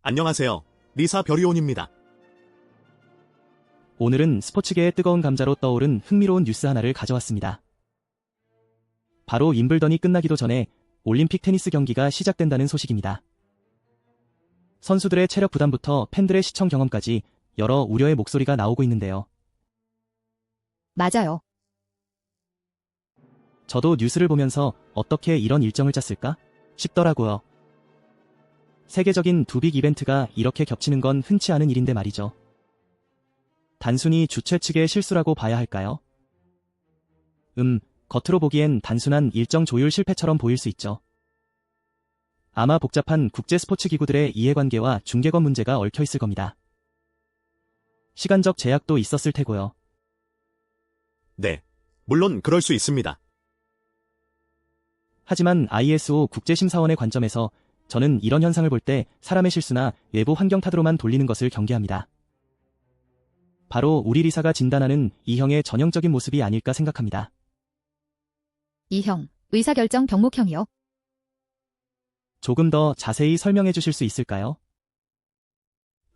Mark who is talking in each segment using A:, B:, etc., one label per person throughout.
A: 안녕하세요. 리사 별이온입니다.
B: 오늘은 스포츠계의 뜨거운 감자로 떠오른 흥미로운 뉴스 하나를 가져왔습니다. 바로 윈블던이 끝나기도 전에 올림픽 테니스 경기가 시작된다는 소식입니다. 선수들의 체력 부담부터 팬들의 시청 경험까지 여러 우려의 목소리가 나오고 있는데요.
C: 맞아요.
B: 저도 뉴스를 보면서 어떻게 이런 일정을 짰을까 싶더라고요. 세계적인 두 빅 이벤트가 이렇게 겹치는 건 흔치 않은 일인데 말이죠. 단순히 주최 측의 실수라고 봐야 할까요? 겉으로 보기엔 단순한 일정 조율 실패처럼 보일 수 있죠. 아마 복잡한 국제 스포츠 기구들의 이해관계와 중계권 문제가 얽혀 있을 겁니다. 시간적 제약도 있었을 테고요.
A: 네, 물론 그럴 수 있습니다.
B: 하지만 ISO 국제심사원의 관점에서 저는 이런 현상을 볼 때 사람의 실수나 외부 환경 탓으로만 돌리는 것을 경계합니다. 바로 우리 리사가 진단하는 E형의 전형적인 모습이 아닐까 생각합니다.
C: E형, 의사결정 병목형이요.
B: 조금 더 자세히 설명해 주실 수 있을까요?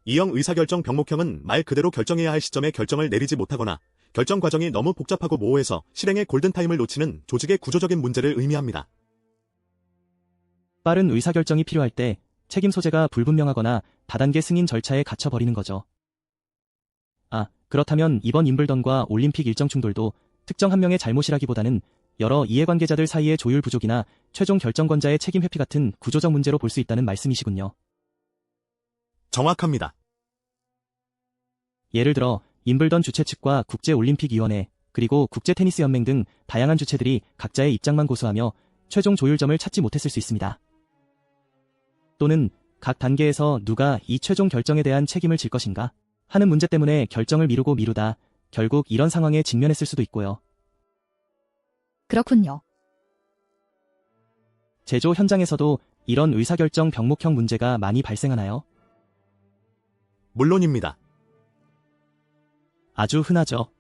A: E형 의사결정 병목형은 말 그대로 결정해야 할 시점에 결정을 내리지 못하거나 결정 과정이 너무 복잡하고 모호해서 실행의 골든타임을 놓치는 조직의 구조적인 문제를 의미합니다.
B: 빠른 의사결정이 필요할 때 책임 소재가 불분명하거나 다단계 승인 절차에 갇혀버리는 거죠. 그렇다면 이번 윈블던과 올림픽 일정 충돌도 특정 한 명의 잘못이라기보다는 여러 이해관계자들 사이의 조율 부족이나 최종 결정권자의 책임 회피 같은 구조적 문제로 볼 수 있다는 말씀이시군요.
A: 정확합니다.
B: 예를 들어 윈블던 주최 측과 국제올림픽위원회 그리고 국제테니스연맹 등 다양한 주체들이 각자의 입장만 고수하며 최종 조율점을 찾지 못했을 수 있습니다. 또는 각 단계에서 누가 이 최종 결정에 대한 책임을 질 것인가 하는 문제 때문에 결정을 미루다 결국 이런 상황에 직면했을 수도 있고요.
C: 그렇군요.
B: 제조 현장에서도 이런 의사결정 병목형 문제가 많이 발생하나요?
A: 물론입니다.
B: 아주 흔하죠.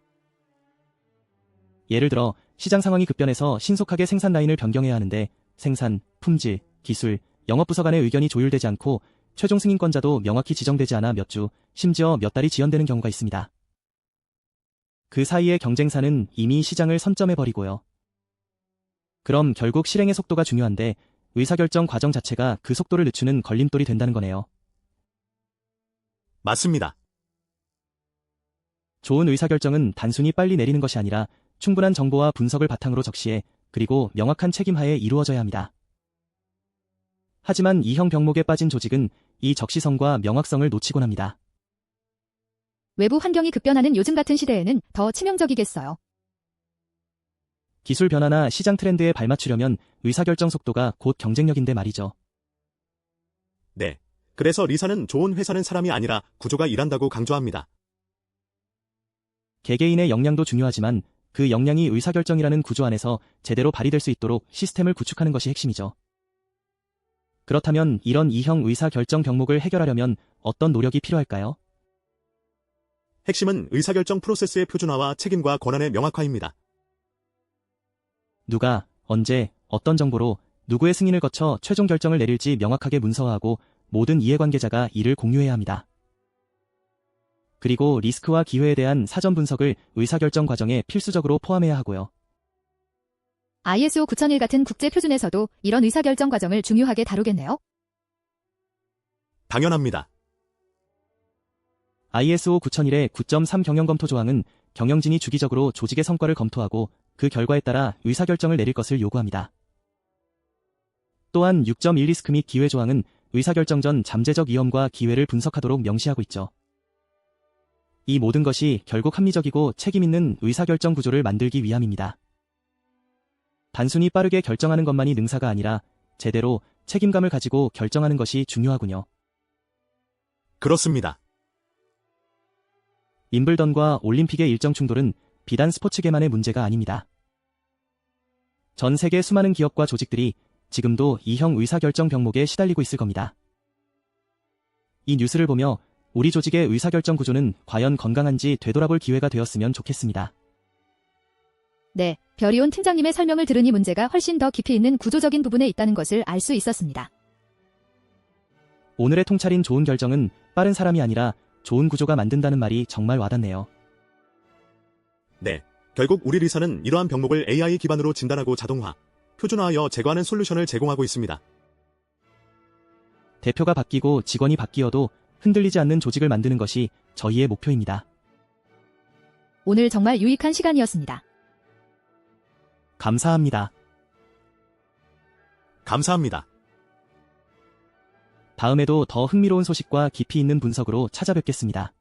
B: 예를 들어 시장 상황이 급변해서 신속하게 생산 라인을 변경해야 하는데 생산, 품질, 기술, 영업부서 간의 의견이 조율되지 않고 최종 승인권자도 명확히 지정되지 않아 몇 주, 심지어 몇 달이 지연되는 경우가 있습니다. 그 사이의 경쟁사는 이미 시장을 선점해버리고요. 그럼 결국 실행의 속도가 중요한데 의사결정 과정 자체가 그 속도를 늦추는 걸림돌이 된다는 거네요.
A: 맞습니다.
B: 좋은 의사결정은 단순히 빨리 내리는 것이 아니라 충분한 정보와 분석을 바탕으로 적시해 그리고 명확한 책임하에 이루어져야 합니다. 하지만 E형 병목에 빠진 조직은 이 적시성과 명확성을 놓치곤 합니다.
C: 외부 환경이 급변하는 요즘 같은 시대에는 더 치명적이겠어요.
B: 기술 변화나 시장 트렌드에 발맞추려면 의사결정 속도가 곧 경쟁력인데 말이죠.
A: 네, 그래서 리사는 좋은 회사는 사람이 아니라 구조가 일한다고 강조합니다.
B: 개개인의 역량도 중요하지만 그 역량이 의사결정이라는 구조 안에서 제대로 발휘될 수 있도록 시스템을 구축하는 것이 핵심이죠. 그렇다면 이런 E형 의사결정 병목을 해결하려면 어떤 노력이 필요할까요?
A: 핵심은 의사결정 프로세스의 표준화와 책임과 권한의 명확화입니다.
B: 누가, 언제, 어떤 정보로 누구의 승인을 거쳐 최종 결정을 내릴지 명확하게 문서화하고 모든 이해관계자가 이를 공유해야 합니다. 그리고 리스크와 기회에 대한 사전 분석을 의사결정 과정에 필수적으로 포함해야 하고요.
C: ISO 9001 같은 국제표준에서도 이런 의사결정 과정을 중요하게 다루겠네요.
A: 당연합니다.
B: ISO 9001의 9.3 경영검토 조항은 경영진이 주기적으로 조직의 성과를 검토하고 그 결과에 따라 의사결정을 내릴 것을 요구합니다. 또한 6.1 리스크 및 기회 조항은 의사결정 전 잠재적 위험과 기회를 분석하도록 명시하고 있죠. 이 모든 것이 결국 합리적이고 책임있는 의사결정 구조를 만들기 위함입니다. 단순히 빠르게 결정하는 것만이 능사가 아니라 제대로 책임감을 가지고 결정하는 것이 중요하군요.
A: 그렇습니다.
B: 윈블던과 올림픽의 일정 충돌은 비단 스포츠계만의 문제가 아닙니다. 전 세계 수많은 기업과 조직들이 지금도 E형 의사결정 병목에 시달리고 있을 겁니다. 이 뉴스를 보며 우리 조직의 의사결정 구조는 과연 건강한지 되돌아볼 기회가 되었으면 좋겠습니다.
C: 네, 별이온 팀장님의 설명을 들으니 문제가 훨씬 더 깊이 있는 구조적인 부분에 있다는 것을 알 수 있었습니다.
B: 오늘의 통찰인 좋은 결정은 빠른 사람이 아니라 좋은 구조가 만든다는 말이 정말 와닿네요.
A: 네. 결국 우리 리사는 이러한 병목을 AI 기반으로 진단하고 자동화, 표준화하여 제거하는 솔루션을 제공하고 있습니다.
B: 대표가 바뀌고 직원이 바뀌어도 흔들리지 않는 조직을 만드는 것이 저희의 목표입니다.
C: 오늘 정말 유익한 시간이었습니다.
B: 감사합니다.
A: 감사합니다.
B: 다음에도 더 흥미로운 소식과 깊이 있는 분석으로 찾아뵙겠습니다.